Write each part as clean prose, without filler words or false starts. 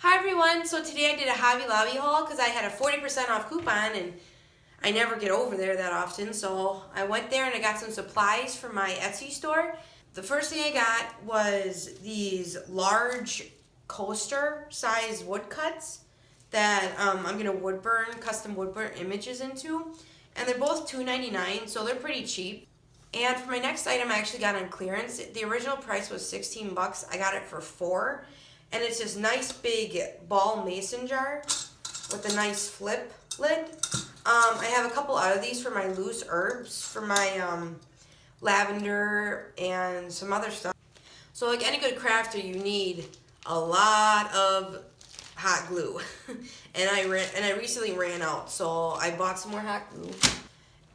Hi everyone, so today I did a Hobby Lobby haul because I had a 40% off coupon and I never get over there that often, so I went there and I got some supplies for my Etsy store. The first thing I got was these large coaster size woodcuts that I'm going to custom wood burn images into, and they're both $2.99, so they're pretty cheap. And for my next item, I actually got on clearance. The original price was 16 bucks. I got it for $4. And it's this nice big ball mason jar with a nice flip lid. I have a couple out of these for my loose herbs, for my lavender and some other stuff. So like any good crafter, you need a lot of hot glue. and I recently ran out, so I bought some more hot glue.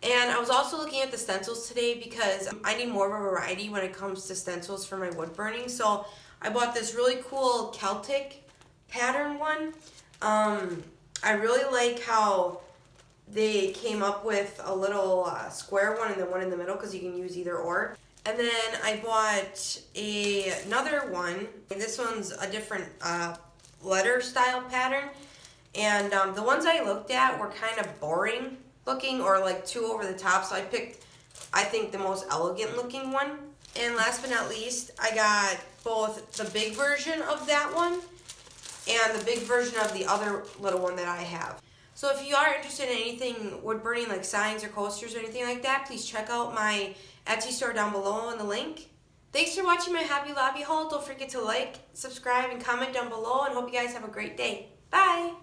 And I was also looking at the stencils today because I need more of a variety when it comes to stencils for my wood burning. So I bought this really cool Celtic pattern one. I really like how they came up with a little square one and then one in the middle because you can use either or. And then I bought another one. This one's a different letter style pattern. And the ones I looked at were kind of boring looking or like too over the top, so I picked, I think, the most elegant looking one. And last but not least, I got both the big version of that one and the big version of the other little one that I have. So if you are interested in anything wood burning like signs or coasters or anything like that, please check out my Etsy store down below in the link. Thanks for watching my Hobby Lobby haul. Don't forget to like, subscribe, and comment down below, and hope you guys have a great day. Bye!